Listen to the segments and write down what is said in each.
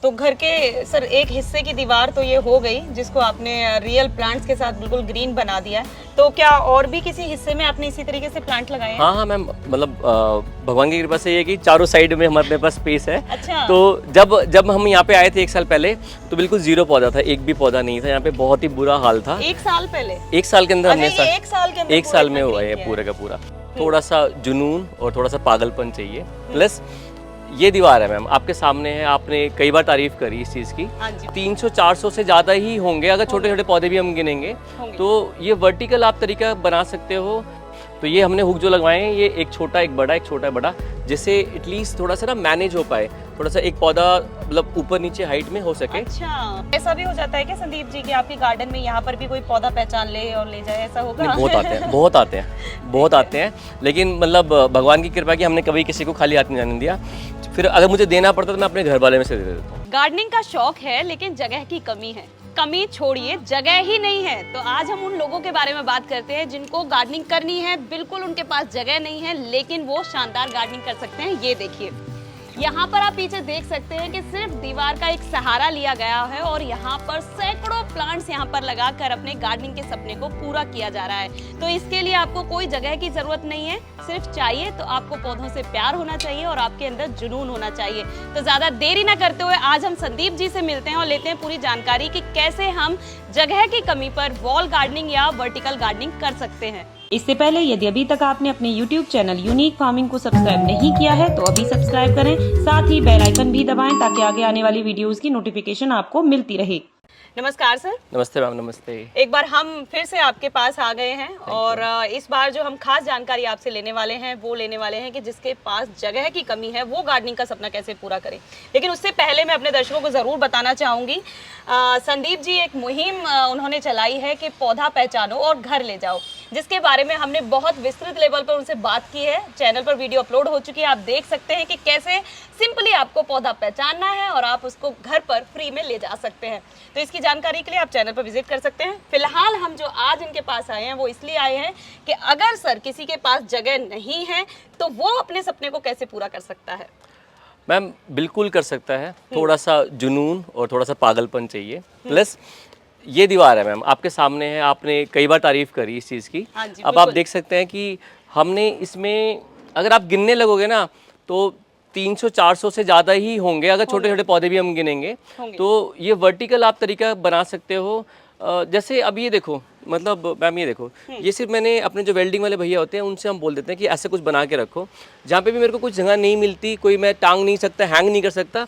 तो घर के सर एक हिस्से की दीवार तो ये हो गई जिसको आपने रियल प्लांट्स के साथ बिल्कुल ग्रीन बना दिया है। तो क्या और भी किसी हिस्से में आपने इसी तरीके से प्लांट लगाए हैं? हाँ हाँ मैम, मतलब भगवान की कृपा से ये है कि चारों साइड में हमारे पास स्पेस है। अच्छा। तो जब हम यहाँ पे आए थे 1 साल पहले, तो बिल्कुल जीरो पौधा था, एक भी पौधा नहीं था यहाँ पे, बहुत ही बुरा हाल था। 1 साल पहले? 1 साल के अंदर हमने अच्छा, ये 1 साल के अंदर 1 साल में पूरा हुआ green है किया पूरा का पूरा। थोड़ा सा जुनून और थोड़ा सा पागलपन चाहिए, प्लस ये दीवार है मैम आपके सामने है, आपने कई बार तारीफ करी इस चीज़ की। हाँ जी। 300-400 से ज़्यादा ही होंगे अगर छोटे छोटे पौधे भी हम गिनेंगे तो ये वर्टिकल आप तरीका बना सकते हो। तो ये हमने हुक जो लगवाए हैं, ये एक छोटा एक बड़ा, एक छोटा बड़ा, जिससे एटलीस्ट थोड़ा सा ना मैनेज हो पाए, थोड़ा सा एक पौधा मतलब ऊपर नीचे हाइट में हो सके। अच्छा, ऐसा भी हो जाता है क्या संदीप जी कि आपके गार्डन में यहाँ पर भी कोई पौधा पहचान ले और ले जाए, ऐसा होगा? बहुत आते हैं, बहुत आते हैं, बहुत आते हैं, लेकिन मतलब भगवान की कृपा की हमने कभी किसी को खाली हाथ नहीं जाने दिया। फिर अगर मुझे देना पड़ता तो मैं अपने घर वाले में से दे देता हूँ। गार्डनिंग का शौक है लेकिन जगह की कमी है। कमी छोड़िए, जगह ही नहीं है। तो आज हम उन लोगों के बारे में बात करते हैं जिनको गार्डनिंग करनी है, बिल्कुल उनके पास जगह नहीं है लेकिन वो शानदार गार्डनिंग कर सकते हैं। ये देखिए, यहाँ पर आप पीछे देख सकते हैं कि सिर्फ दीवार का एक सहारा लिया गया है और यहाँ पर सैकड़ों प्लांट्स यहाँ पर लगाकर अपने गार्डनिंग के सपने को पूरा किया जा रहा है। तो इसके लिए आपको कोई जगह की जरूरत नहीं है, सिर्फ चाहिए तो आपको पौधों से प्यार होना चाहिए और आपके अंदर जुनून होना चाहिए। तो ज्यादा देरी ना करते हुए आज हम संदीप जी से मिलते हैं और लेते हैं पूरी जानकारी कि कैसे हम जगह की कमी पर वॉल गार्डनिंग या वर्टिकल गार्डनिंग कर सकते हैं। इससे पहले यदि अभी तक आपने अपने YouTube चैनल यूनिक फार्मिंग को सब्सक्राइब नहीं किया है तो अभी सब्सक्राइब करें, साथ ही बेल आइकन भी दबाएं ताकि आगे आने वाली वीडियोस की नोटिफिकेशन आपको मिलती रहे। नमस्कार सर। नमस्ते मैम, नमस्ते। एक बार हम फिर से आपके पास आ गए हैं और इस बार जो हम खास जानकारी आपसे लेने वाले हैं वो लेने वाले हैं कि जिसके पास जगह की कमी है वो गार्डनिंग का सपना कैसे पूरा करे। लेकिन उससे पहले मैं अपने दर्शकों को ज़रूर बताना चाहूँगी, संदीप जी एक मुहिम उन्होंने चलाई है कि पौधा पहचानो और घर ले जाओ, जिसके बारे में हमने बहुत विस्तृत लेवल पर उनसे बात की है। चैनल पर वीडियो अपलोड हो चुकी है, आप देख सकते हैं कि कैसे सिंपली आपको पौधा पहचानना है और आप उसको घर पर फ्री में ले जा सकते हैं। तो इसकी जानकारी के लिए आप चैनल पर विजिट कर सकते हैं। फिलहाल हम जो आज इनके पास आए हैं वो इसलिए आए हैं कि अगर सर किसी के पास जगह नहीं है तो वो अपने सपने को कैसे पूरा कर सकता है। मैम बिल्कुल कर सकता है, थोड़ा सा जुनून और थोड़ा सा पागलपन चाहिए, प्लस ये दीवार है मैम आपके सामने है, आपने कई बार तारीफ करी इस चीज़ की। हाँ जी, अब आप देख सकते हैं कि हमने इसमें अगर आप गिनने लगोगे ना तो 300-400 से ज़्यादा ही होंगे अगर छोटे छोटे पौधे भी हम गिनेंगे। तो ये वर्टिकल आप तरीका बना सकते हो। जैसे अब ये देखो, मतलब मैम ये देखो, ये सिर्फ मैंने अपने जो वेल्डिंग वाले भैया होते हैं उनसे हम बोल देते हैं कि ऐसे कुछ बना के रखो, जहाँ पे भी मेरे को कुछ जगह नहीं मिलती, कोई मैं टांग नहीं सकता, हैंग नहीं कर सकता,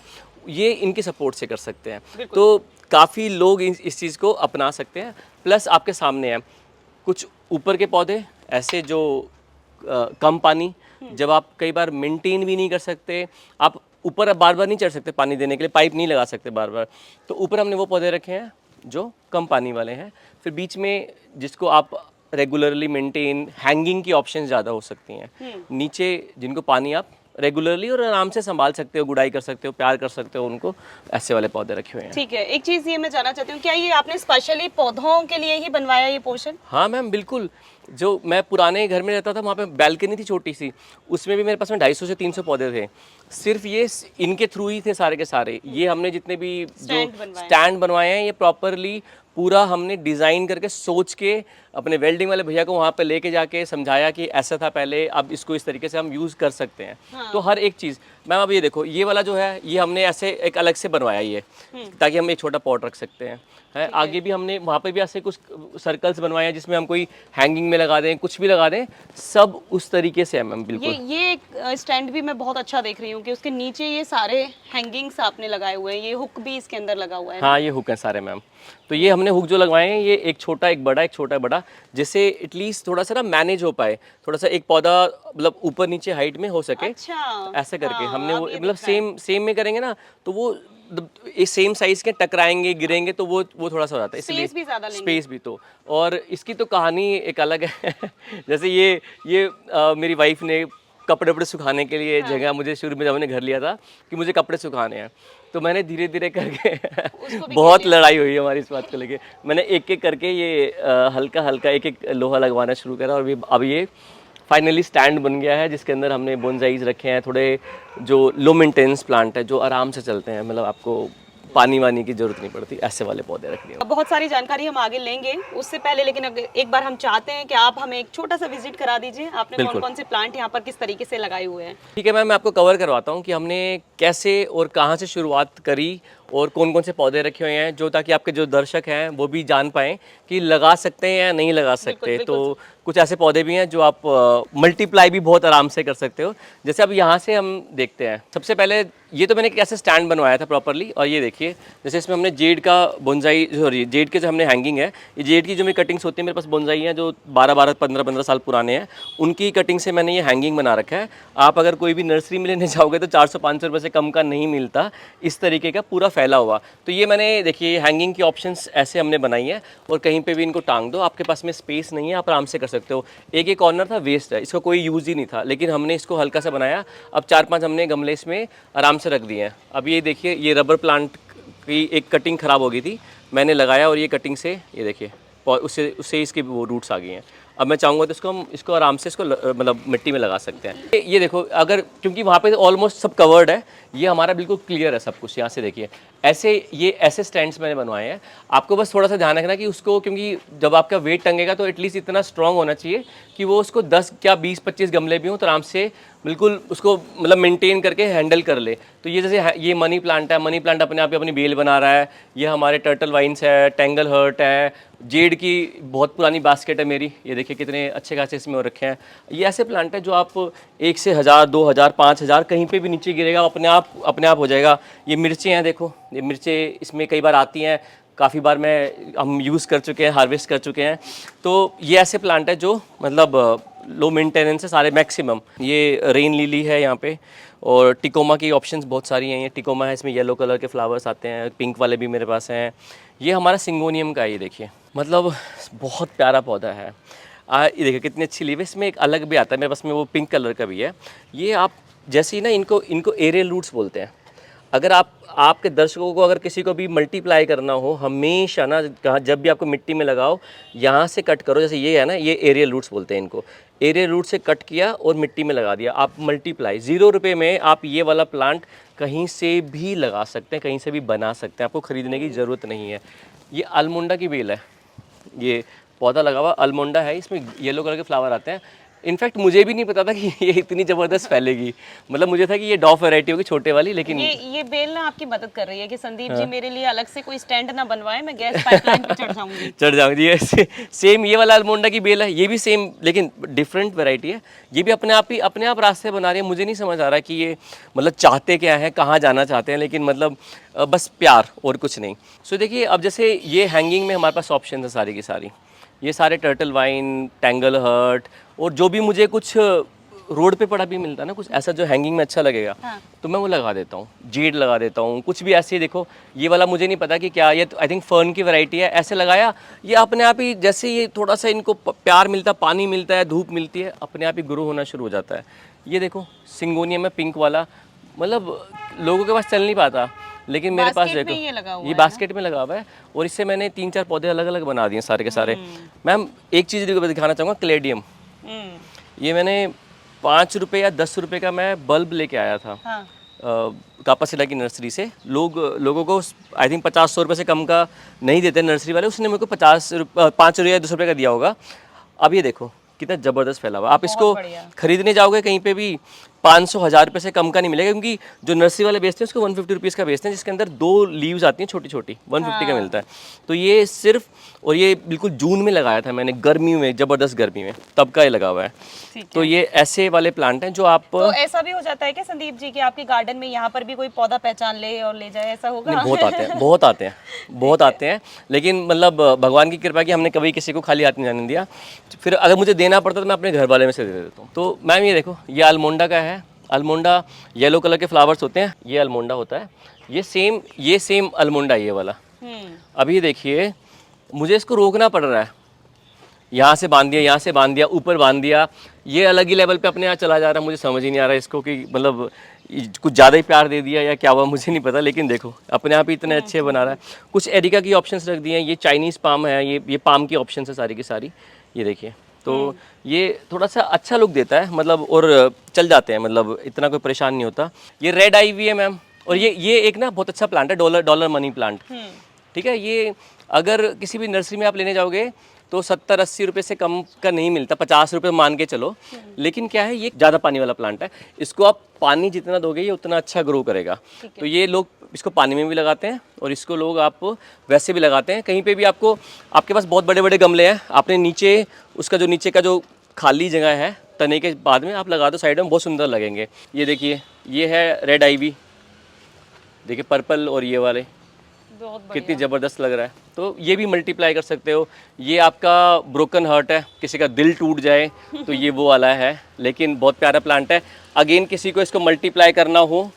ये इनकी सपोर्ट से कर सकते हैं। तो काफ़ी लोग इस चीज़ को अपना सकते हैं। प्लस आपके सामने है कुछ ऊपर के पौधे ऐसे जो कम पानी, जब आप कई बार मेंटेन भी नहीं कर सकते, आप ऊपर बार बार नहीं चढ़ सकते पानी देने के लिए, पाइप नहीं लगा सकते बार बार, तो ऊपर हमने वो पौधे रखे हैं जो कम पानी वाले हैं। फिर बीच में जिसको आप रेगुलरली मेंटेन, हैंगिंग की ऑप्शंस ज़्यादा हो सकती हैं। नीचे जिनको पानी आप रेगुलरली और आराम से संभाल सकते हो, गुड़ाई कर सकते हो, प्यार कर सकते हो उनको, ऐसे वाले पौधे रखे हुए हैं। ठीक है, एक चीज़ ये मैं जानना चाहती हूँ, क्या ये आपने स्पेशली पौधों के लिए ही बनवाया ये पोर्शन? हाँ मैम बिल्कुल। जो मैं पुराने घर में रहता था वहाँ पे बैल्कनी थी छोटी सी, उसमें भी मेरे पास में 250 से 300 पौधे थे। सिर्फ ये इनके थ्रू ही थे सारे के सारे। ये हमने जितने भी जो स्टैंड बनवाए हैं ये प्रॉपरली पूरा हमने डिज़ाइन करके सोच के अपने वेल्डिंग वाले भैया को वहाँ पे लेके जाके समझाया कि ऐसा था पहले, अब इसको इस तरीके से हम यूज़ कर सकते हैं। हाँ। तो हर एक चीज़ मैम, अब ये देखो, ये वाला जो है ये हमने ऐसे एक अलग से बनवाया ये, ताकि हम एक छोटा पॉट रख सकते हैं। आगे भी हमने वहाँ पे भी ऐसे कुछ सर्कल्स बनवाए हैं जिसमें हम कोई हैंगिंग में लगा दें, कुछ भी लगा दें, सब उस तरीके से है मैम। बिल्कुल ये एक स्टैंड भी मैं बहुत अच्छा देख रही हूँ कि उसके नीचे ये सारे हैंगिंग्स आपने लगाए हुए हैं, ये हुक भी इसके अंदर लगा हुआ है। हाँ, ये हुक है सारे मैम। तो ये हमने हुक जो लगवाए हैं ये एक छोटा एक बड़ा, एक छोटा बड़ा, जिससे एटलीस्ट थोड़ा सा ना मैनेज हो पाए, थोड़ा सा एक पौधा मतलब ऊपर नीचे हाइट में हो सके। अच्छा। ऐसे करके हमने वो मतलब सेम में करेंगे ना तो वो इस सेम साइज के टकराएंगे, गिरेंगे, तो वो थोड़ा सा हो जाता है, इसलिए स्पेस भी तो। और इसकी तो कहानी एक अलग है। जैसे ये मेरी वाइफ ने कपड़े वपड़े सुखाने के लिए जगह मुझे शुरू में जब मैंने घर लिया था कि मुझे कपड़े सुखाने हैं, तो मैंने धीरे धीरे करके बहुत लड़ाई हुई हमारी इस बात को लेके। मैंने एक एक करके ये हल्का हल्का एक एक लोहा लगवाना शुरू करा और अब ये फाइनली स्टैंड बन गया है जिसके अंदर हमने बोनसाइज रखे हैं, थोड़े जो लो मेंटेनेंस प्लांट है जो आराम से चलते हैं, मतलब आपको पानी वानी की जरूरत नहीं पड़ती, ऐसे वाले पौधे रख दिए। बहुत सारी जानकारी हम आगे लेंगे उससे पहले, लेकिन एक बार हम चाहते हैं कि आप हमें एक छोटा सा विजिट करा दीजिए। आपने कौन कौन से प्लांट यहाँ पर किस तरीके से लगाए हुए हैं? ठीक है मैम, मैं आपको कवर करवाता हूँ कि हमने कैसे और कहाँ से शुरुआत करी और कौन कौन से पौधे रखे हुए हैं, जो ताकि आपके जो दर्शक हैं वो भी जान पाएँ कि लगा सकते हैं या नहीं लगा सकते। तो कुछ ऐसे पौधे भी हैं जो आप मल्टीप्लाई भी बहुत आराम से कर सकते हो। जैसे अब यहाँ से हम देखते हैं, सबसे पहले ये तो मैंने कैसे स्टैंड बनवाया था प्रॉपरली, और ये देखिए जैसे इसमें हमने जेड का बोनसाई, सॉरी जेड के जो हमने हैंगिंग है, ये जेड की जो मेरी कटिंग्स होती है, मेरे पास बोनसाई हैं जो 12-12, 15-15 साल पुराने हैं, उनकी कटिंग से मैंने ये हैंगिंग बना रखा है। आप अगर कोई भी नर्सरी में लेने जाओगे तो 400-500 रुपये से कम का नहीं मिलता, इस तरीके का पूरा फैला हुआ। तो ये मैंने देखिए हैंगिंग की ऑप्शंस ऐसे हमने बनाई है, और कहीं पे भी इनको टांग दो, आपके पास में स्पेस नहीं है, आप आराम से कर सकते हो। एक कॉर्नर था वेस्ट है, इसका कोई यूज़ ही नहीं था, लेकिन हमने इसको हल्का सा बनाया। अब 4-5 हमने गमले इसमें आराम से रख दिए हैं। अब ये देखिए, ये रबर प्लांट की एक कटिंग ख़राब हो गई थी, मैंने लगाया और ये कटिंग से ये देखिए उससे इसके वो रूट्स आ गई हैं। अब मैं चाहूँगा तो इसको आराम से इसको मतलब मिट्टी में लगा सकते हैं। ये देखो, अगर क्योंकि वहाँ पे ऑलमोस्ट सब कवर्ड है, ये हमारा बिल्कुल क्लियर है सब कुछ। यहाँ से देखिए ये ऐसे स्टैंड्स मैंने बनवाए हैं। आपको बस थोड़ा सा ध्यान रखना कि उसको, क्योंकि जब आपका वेट टंगेगा तो एटलीस्ट इतना स्ट्रॉन्ग होना चाहिए कि वो उसको 10 क्या 20-25 गमले भी हों तो आराम से बिल्कुल उसको मतलब मेंटेन करके हैंडल कर ले। तो ये जैसे ये मनी प्लांट है, मनी प्लांट अपने आप ही अपनी बेल बना रहा है। ये हमारे टर्टल वाइन्स है, टेंगल हर्ट है, जेड की बहुत पुरानी बास्केट है मेरी, ये देखिए कितने अच्छे खासे इसमें हो रखे हैं। ये ऐसे प्लांट है जो आप 1 से 1000, 2000, 5000 कहीं पे भी नीचे गिरेगा अपने आप हो जाएगा। ये मिर्चें हैं, देखो ये मिर्चें इसमें कई बार आती हैं, काफ़ी बार हम यूज़ कर चुके हैं, हार्वेस्ट कर चुके हैं। तो ये ऐसे प्लांट है जो मतलब लो मेंटेनेंस है सारे मैक्सिमम। ये रेन लिली है यहाँ पे, और टिकोमा की ऑप्शंस बहुत सारी हैं। ये टिकोमा है, इसमें येलो कलर के फ्लावर्स आते हैं, पिंक वाले भी मेरे पास हैं। ये हमारा सिंगोनियम का है, ये देखिए मतलब बहुत प्यारा पौधा है। ये देखिए कितनी अच्छी लीव है। इसमें एक अलग भी आता है मेरे पास में, वो पिंक कलर का भी है। ये आप जैसे ही ना इनको एरियल रूट्स बोलते हैं। अगर आपके दर्शकों को अगर किसी को भी मल्टीप्लाई करना हो, हमेशा ना जब भी आपको मिट्टी में लगाओ, यहाँ से कट करो। जैसे ये है ना, ये एरियल रूट्स बोलते हैं इनको। एरियल रूट से कट किया और मिट्टी में लगा दिया, आप मल्टीप्लाई 0 रुपये में आप ये वाला प्लांट कहीं से भी लगा सकते हैं, कहीं से भी बना सकते हैं, आपको ख़रीदने की ज़रूरत नहीं है। ये अलमोंडा की बेल है, ये पौधा लगा हुआ अलमोंडा है, इसमें येलो कलर के फ्लावर आते हैं। इनफैक्ट मुझे भी नहीं पता था कि ये इतनी ज़बरदस्त फैलेगी, मतलब मुझे था कि ये डॉफ वैरायटी होगी छोटे वाली, लेकिन ये बेल ना आपकी मदद कर रही है कि संदीप जी मेरे लिए अलग से कोई स्टैंड ना बनवाए, मैं गैस पाइपलाइन पे चढ़ जाऊंगी। ये सेम ये वाला अलमोंडा की बेल है, ये भी सेम लेकिन डिफरेंट वैरायटी है। ये भी अपने आप रास्ते बना रही है। मुझे नहीं समझ आ रहा कि ये मतलब चाहते क्या है, कहाँ जाना चाहते हैं, लेकिन मतलब बस प्यार और कुछ नहीं। सो देखिए, अब जैसे ये हैंगिंग में हमारे पास ऑप्शन है सारी की सारी। ये सारे टर्टल वाइन, टेंगल हर्ट, और जो भी मुझे कुछ रोड पे पड़ा भी मिलता है ना, कुछ ऐसा जो हैंगिंग में अच्छा लगेगा, हाँ। तो मैं वो लगा देता हूँ। जेड लगा देता हूँ, कुछ भी ऐसे ही। देखो ये वाला मुझे नहीं पता कि क्या, ये तो आई थिंक फर्न की वैरायटी है। ऐसे लगाया, ये अपने आप ही जैसे ये थोड़ा सा इनको प्यार मिलता है, पानी मिलता है, धूप मिलती है, अपने आप ही ग्रो होना शुरू हो जाता है। ये देखो सिंगोनियम है पिंक वाला, मतलब लोगों के पास चल नहीं पाता, लेकिन मेरे पास देखो ये बास्केट में लगा हुआ है। और इससे मैंने 3-4 पौधे अलग अलग बना दिए सारे के सारे। मैम एक चीज़ दिखाना चाहूँगा, क्लेडियम। ये मैंने 5 रुपये या 10 रुपये का मैं बल्ब लेके आया था, हाँ। कापासिला की नर्सरी से। लोगों को आई थिंक 50-100 रुपये से कम का नहीं देते नर्सरी वाले, उसने मेरे को 5 रुपये या 10 रुपये का दिया होगा। अब ये देखो कितना ज़बरदस्त फैला हुआ। आप इसको खरीदने जाओगे कहीं पे भी 500-1000 रुपये से कम का नहीं मिलेगा, क्योंकि जो नर्सरी वाले बेचते हैं उसको 150 रुपीज़ का बेचते हैं, जिसके अंदर 2 लीव्स आती हैं छोटी छोटी, 150 का मिलता है। तो ये सिर्फ, और ये बिल्कुल जून में लगाया था मैंने, गर्मी में, ज़बरदस्त गर्मी में, तब का ये लगा हुआ है। तो ये ऐसे वाले प्लांट हैं जो आप, तो ऐसा भी हो जाता है क्या संदीप जी कि आपके गार्डन में यहाँ पर भी कोई पौधा पहचान ले और ले जाए, ऐसा होगा? बहुत आते हैं, लेकिन मतलब भगवान की कृपा की हमने कभी किसी को खाली हाथ नहीं जाने दिया। फिर अगर मुझे देना पड़ता तो मैं अपने घर वाले में से दे देता हूँ। तो मैम ये देखो, ये अलमोंडा का है। अलमोंडा येलो कलर के फ्लावर्स होते हैं, ये अलमोंडा होता है। ये सेम अलमोंडा ये वाला। अभी देखिए मुझे इसको रोकना पड़ रहा है, यहाँ से बांध दिया, यहाँ से बांध दिया, ऊपर बांध दिया, ये अलग ही लेवल पे अपने यहाँ चला जा रहा है। मुझे समझ ही नहीं आ रहा है इसको कि मतलब कुछ ज़्यादा ही प्यार दे दिया या क्या हुआ, मुझे नहीं पता। लेकिन देखो अपने आप ही इतने अच्छे बना रहा है। कुछ एरिका की ऑप्शंस रख दिए हैं। ये चाइनीज़ पाम है, ये पाम की ऑप्शन है सारी की सारी। ये देखिए तो ये थोड़ा सा अच्छा लुक देता है, मतलब और चल जाते हैं, मतलब इतना कोई परेशान नहीं होता। ये रेड आईवी है मैम, और ये एक ना बहुत अच्छा प्लांट है, डॉलर मनी प्लांट। ठीक है, ये अगर किसी भी नर्सरी में आप लेने जाओगे तो 70-80 रुपये से कम का नहीं मिलता, 50 रुपये मान के चलो। लेकिन क्या है, ये ज़्यादा पानी वाला प्लांट है, इसको आप पानी जितना दोगे ये उतना अच्छा ग्रो करेगा। तो ये लोग इसको पानी में भी लगाते हैं और इसको लोग आप वैसे भी लगाते हैं। कहीं पे भी आपको, आपके पास बहुत बड़े बड़े गमले हैं, आपने नीचे उसका जो नीचे का जो खाली जगह है तने के बाद में आप लगा दो साइड में, बहुत सुंदर लगेंगे। ये देखिए, ये है रेड आईवी, देखिए पर्पल, और ये वाले कितनी ज़बरदस्त लग रहा है। तो ये भी मल्टीप्लाई कर सकते हो। ये आपका ब्रोकन हार्ट है, किसी का दिल टूट जाए तो ये वो वाला है, लेकिन बहुत प्यारा प्लांट है। अगेन किसी को इसको मल्टीप्लाई करना हो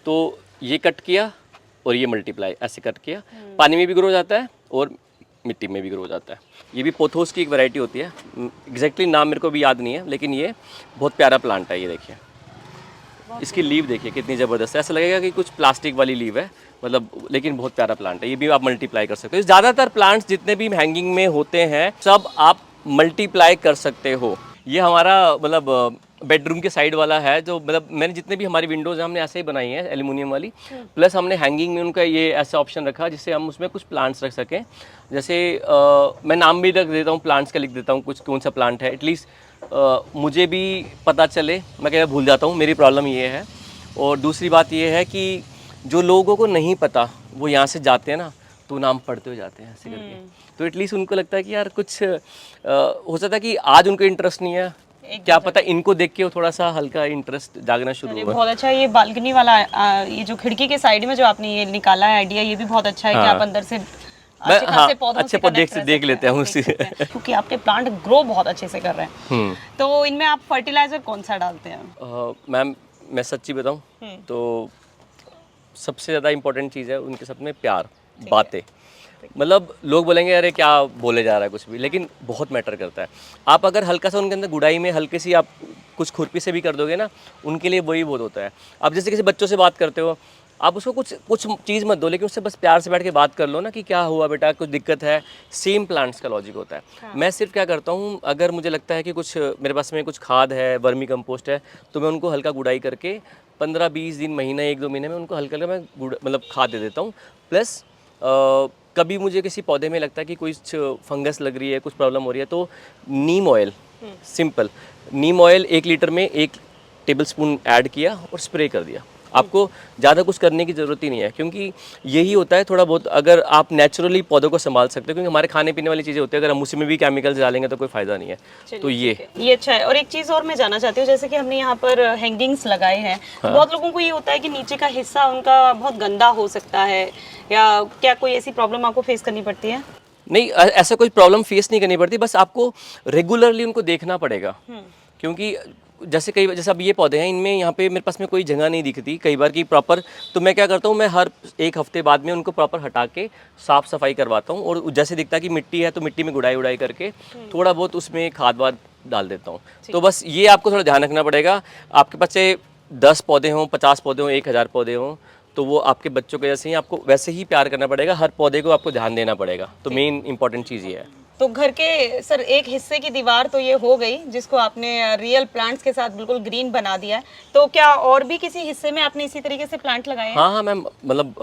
तो ये कट किया और ये मल्टीप्लाई ऐसे कट किया, पानी में भी ग्रो हो जाता है और मिट्टी में भी ग्रो हो जाता है। ये भी पोथोस की एक वैरायटी होती है, एग्जैक्टली नाम मेरे को भी याद नहीं है, लेकिन ये बहुत प्यारा प्लांट है। ये देखिए, इसकी लीव देखिए कितनी ज़बरदस्त है, ऐसा लगेगा कि कुछ प्लास्टिक वाली लीव है, मतलब, लेकिन बहुत प्यारा प्लांट है। ये भी आप मल्टीप्लाई कर सकते हो। ज़्यादातर प्लांट्स जितने भी हैंगिंग में होते हैं सब आप मल्टीप्लाई कर सकते हो। ये हमारा मतलब बेडरूम के साइड वाला है, जो मतलब मैंने जितने भी हमारी विंडोज़ हैं हमने ऐसे ही बनाई है, एल्यूमिनियम वाली, प्लस हमने हैंगिंग में उनका ये ऐसा ऑप्शन रखा जिससे हम उसमें कुछ प्लांट्स रख सकें। जैसे मैं नाम भी रख देता हूँ प्लांट्स का, लिख देता हूँ कुछ कौन सा प्लांट है, एटलीस्ट मुझे भी पता चले, मैं क्या भूल जाता हूँ, मेरी प्रॉब्लम ये है। और दूसरी बात ये है कि जो लोगों को नहीं पता वो यहाँ से जाते हैं ना, तो नाम पढ़ते हो जाते हैं ऐसे करके, तो एटलीस्ट उनको लगता है कि यार कुछ हो सकता है कि आज उनको इंटरेस्ट नहीं है, क्या पता इनको देख के वो थोड़ा सा हल्का इंटरेस्ट जागना शुरू हुआ। बहुत अच्छा, ये बालकनी वाला ये जो खिड़की के साइड में जो आपने ये निकाला है आइडिया, ये भी बहुत अच्छा है कि आप अंदर से अच्छे खासे पौधों से देख लेते हैं उसी, क्योंकि आपके प्लांट ग्रो बहुत अच्छे से कर रहे हैं। तो इनमें आप फर्टिलाइजर कौन सा डालते हैं? मैम मैं सच्ची बताऊं तो सबसे ज़्यादा इम्पोर्टेंट चीज़ है उनके साथ में प्यार, बातें। मतलब लोग बोलेंगे अरे क्या बोले जा रहा है कुछ भी, लेकिन बहुत मैटर करता है। आप अगर हल्का सा उनके अंदर गुड़ाई में हल्की सी आप कुछ खुरपी से भी कर दोगे ना, उनके लिए वही बहुत होता है। आप जैसे किसी बच्चों से बात करते हो, आप उसको कुछ चीज़ मत दो, लेकिन उससे बस प्यार से बैठ के बात कर लो ना कि क्या हुआ बेटा, कुछ दिक्कत है। सेम प्लांट्स का लॉजिक होता है। मैं सिर्फ क्या करता हूँ, अगर मुझे लगता है कि कुछ मेरे पास में कुछ खाद है, वर्मी कंपोस्ट है, तो मैं उनको हल्का गुड़ाई करके 15-20 दिन, महीना, 1-2 महीने में उनको हल्का मैं मतलब खाद दे देता हूँ। प्लस कभी मुझे किसी पौधे में लगता है कि कुछ फंगस लग रही है, कुछ प्रॉब्लम हो रही है, तो नीम ऑयल, सिंपल नीम ऑयल 1 लीटर में 1 टेबलस्पून ऐड किया और स्प्रे कर दिया। आपको ज़्यादा कुछ करने की ज़रूरत ही नहीं है, क्योंकि यही होता है थोड़ा बहुत, अगर आप नेचुरली पौधों को संभाल सकते हो, क्योंकि हमारे खाने पीने वाली चीज़ें होती है, अगर हम उसी में भी केमिकल्स डालेंगे तो कोई फ़ायदा नहीं है। तो ये अच्छा है। और एक चीज़ और मैं जानना चाहती हूँ, जैसे कि हमने यहाँ पर हैंगिंग्स लगाए हैं, बहुत लोगों को ये होता है कि नीचे का हिस्सा उनका बहुत गंदा हो सकता है, या क्या कोई ऐसी प्रॉब्लम आपको फेस करनी पड़ती है? नहीं, ऐसा कोई प्रॉब्लम फेस नहीं करनी पड़ती, बस आपको रेगुलरली उनको देखना पड़ेगा। क्योंकि जैसे अब ये पौधे हैं, इनमें यहाँ पे मेरे पास में कोई जगह नहीं दिखती कई बार की प्रॉपर, तो मैं क्या करता हूँ, मैं हर 1 हफ्ते बाद में उनको प्रॉपर हटा के साफ़ सफाई करवाता हूँ, और जैसे दिखता है कि मिट्टी है तो मिट्टी में गुड़ाई उड़ाई करके थोड़ा बहुत उसमें खाद वाद डाल देता हूँ। तो बस ये आपको थोड़ा ध्यान रखना पड़ेगा। आपके पास से 10 पौधे हों, 50 पौधे हों, 1000 पौधे हों, तो वो आपके बच्चों के जैसे ही आपको वैसे ही प्यार करना पड़ेगा, हर पौधे को आपको ध्यान देना पड़ेगा। तो मेन इंपॉर्टेंट चीज़ ये है। तो घर के सर एक हिस्से की दीवार तो ये हो गई, जिसको आपने रियल प्लांट्स के साथ बिल्कुल ग्रीन बना दिया है। तो क्या और भी किसी हिस्से में आपने इसी तरीके से प्लांट लगाए हैं? हाँ मैम, मतलब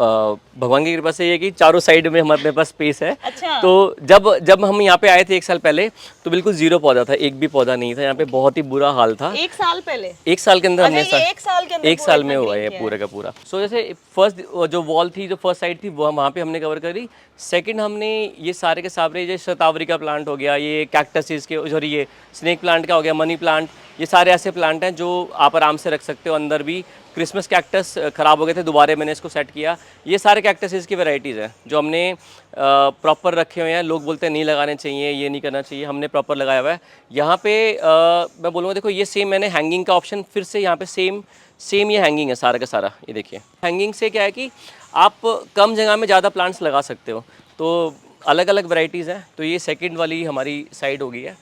भगवान की कृपा से ये कि चारों साइड में हमारे पास स्पेस है। अच्छा। तो जब हम यहाँ पे आए थे 1 साल पहले, तो बिल्कुल 0 पौधा था, एक भी पौधा नहीं था यहाँ पे, बहुत ही बुरा हाल था। 1 साल पहले? 1 साल के अंदर हमने 1 साल में हुआ है पूरा का पूरा। सो जैसे फर्स्ट जो वॉल थी, जो फर्स्ट साइड थी, वो वहाँ पे हमने कवर करी। सेकंड हमने ये सारे के सारे, जैसे शतावरी का प्लांट हो गया, ये कैक्टसेस के, सॉरी ये स्नेक प्लांट का हो गया, मनी प्लांट, ये सारे ऐसे प्लांट हैं जो आप आराम से रख सकते हो अंदर भी। क्रिसमस कैक्टस ख़राब हो गए थे, दोबारा मैंने इसको सेट किया। ये सारे कैक्टसेस की वैरायटीज़ हैं जो हमने प्रॉपर रखे हुए हैं। लोग बोलते हैं नहीं लगाने चाहिए, ये नहीं करना चाहिए, हमने प्रॉपर लगाया हुआ है। यहाँ पे मैं बोलूँगा, देखो ये सेम मैंने हैंगिंग का ऑप्शन फिर से यहाँ पे सेम ये हैंगिंग है सारा का सारा। ये देखिए, हैंगिंग से क्या है कि आप कम जगह में ज़्यादा प्लांट्स लगा सकते हो। तो अलग अलग वैरायटीज़ हैं। तो ये सेकंड वाली हमारी साइड हो गई है।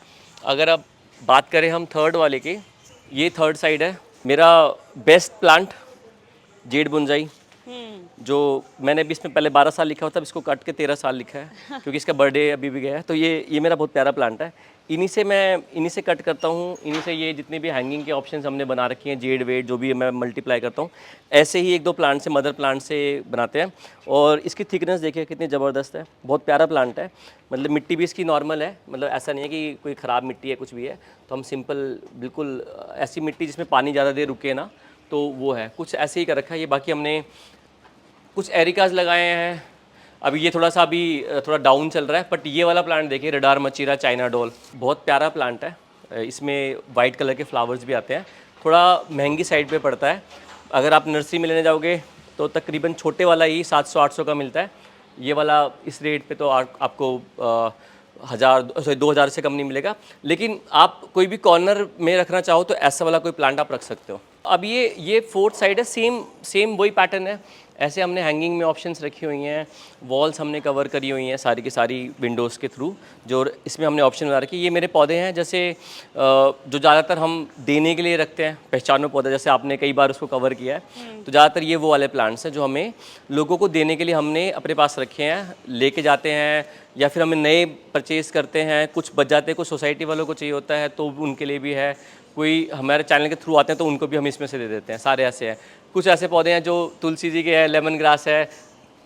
अगर अब बात करें हम थर्ड वाले की, ये थर्ड साइड है। मेरा बेस्ट प्लांट जेड बुंजाई, जो मैंने अभी इसमें पहले 12 साल लिखा हुआ था, इसको कट के 13 साल लिखा है क्योंकि इसका बर्थडे अभी भी गया है। तो ये मेरा बहुत प्यारा प्लांट है। इन्हीं से कट करता हूँ, इन्हीं से ये जितने भी हैंगिंग के ऑप्शंस हमने बना रखी हैं, जेड वेड जो भी मैं मल्टीप्लाई करता हूँ, ऐसे ही 1-2 प्लांट से, मदर प्लांट से बनाते हैं। और इसकी थिकनेस देखिए कितनी ज़बरदस्त है, बहुत प्यारा प्लांट है। मतलब मिट्टी भी इसकी नॉर्मल है, मतलब ऐसा नहीं है कि कोई ख़राब मिट्टी है कुछ भी है। तो हम सिंपल बिल्कुल ऐसी मिट्टी जिसमें पानी ज़्यादा देर रुके ना, तो वो है, कुछ ऐसे ही कर रखा है। ये बाकी हमने कुछ एरिकाज लगाए हैं। अभी ये थोड़ा डाउन चल रहा है, बट ये वाला प्लांट देखिए, रेडार मचीरा चाइना डॉल, बहुत प्यारा प्लांट है। इसमें वाइट कलर के फ्लावर्स भी आते हैं। थोड़ा महंगी साइड पे पड़ता है। अगर आप नर्सरी में लेने जाओगे तो तकरीबन छोटे वाला ही 700-800 का मिलता है। ये वाला इस रेट पे तो आपको 2,000 से कम नहीं मिलेगा। लेकिन आप कोई भी कॉर्नर में रखना चाहो तो ऐसा वाला कोई प्लांट आप रख सकते हो। अब ये फोर्थ साइड है, सेम वही पैटर्न है। ऐसे हमने हैंगिंग में ऑप्शंस रखी हुई हैं, वॉल्स हमने कवर करी हुई हैं सारी की सारी विंडोज़ के थ्रू, जो इसमें हमने ऑप्शन बना रखी है। ये मेरे पौधे हैं जैसे जो ज़्यादातर हम देने के लिए रखते हैं, पहचानो पौधा, जैसे आपने कई बार उसको कवर किया है। तो ज़्यादातर ये वो वाले प्लांट्स हैं जो हमें लोगों को देने के लिए हमने अपने पास रखे हैं, लेके जाते हैं, या फिर हमें नए परचेज़ करते हैं, कुछ बच जाते हैं, कुछ सोसाइटी वालों को चाहिए होता है तो उनके लिए भी है। कोई हमारे चैनल के थ्रू आते हैं तो उनको भी हम इसमें से दे देते हैं। सारे ऐसे हैं। कुछ ऐसे पौधे हैं जो तुलसी जी के हैं, लेमन ग्रास है,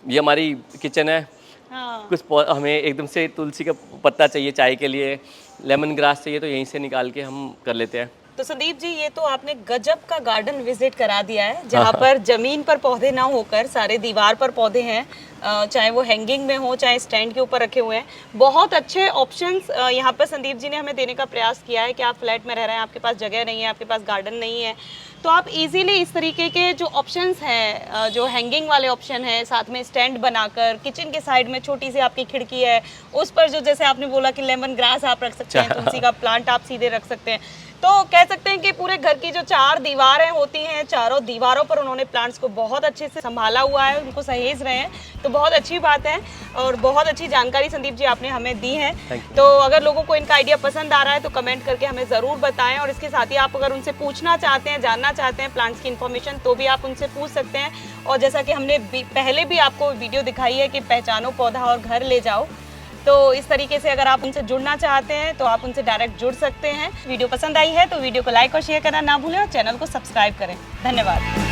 ये हमारी किचन है। कुछ हमें एकदम से तुलसी का पत्ता चाहिए चाय के लिए, लेमन ग्रास चाहिए, तो यहीं से निकाल के हम कर लेते हैं। तो संदीप जी, ये तो आपने गजब का गार्डन विजिट करा दिया है, जहाँ पर जमीन पर पौधे ना होकर सारे दीवार पर पौधे हैं, चाहे वो हैंगिंग में हो चाहे स्टैंड के ऊपर रखे हुए हैं। बहुत अच्छे ऑप्शंस यहाँ पर संदीप जी ने हमें देने का प्रयास किया है कि आप फ्लैट में रह रहे हैं, आपके पास जगह नहीं है, आपके पास गार्डन नहीं है, तो आप इजीली इस तरीके के जो ऑप्शंस हैं, जो हैंगिंग वाले ऑप्शन हैं, साथ में स्टैंड बनाकर किचन के साइड में छोटी सी आपकी खिड़की है, उस पर जो जैसे आपने बोला कि लेमन ग्रास आप रख सकते हैं, तुलसी का प्लांट आप सीधे रख सकते हैं। तो कह सकते हैं कि पूरे घर की जो 4 दीवारें होती हैं, चारों दीवारों पर उन्होंने प्लांट्स को बहुत अच्छे से संभाला हुआ है, उनको सहेज रहे हैं, तो बहुत अच्छी बात है। और बहुत अच्छी जानकारी संदीप जी आपने हमें दी है। तो अगर लोगों को इनका आइडिया पसंद आ रहा है तो कमेंट करके हमें ज़रूर बताएं, और इसके साथ ही आप अगर उनसे पूछना चाहते हैं, जानना चाहते हैं प्लांट्स की इन्फॉर्मेशन, तो भी आप उनसे पूछ सकते हैं। और जैसा कि हमने पहले भी आपको वीडियो दिखाई है कि पहचानो पौधा और घर ले जाओ, तो इस तरीके से अगर आप उनसे जुड़ना चाहते हैं तो आप उनसे डायरेक्ट जुड़ सकते हैं। वीडियो पसंद आई है तो वीडियो को लाइक और शेयर करना ना भूलें और चैनल को सब्सक्राइब करें। धन्यवाद।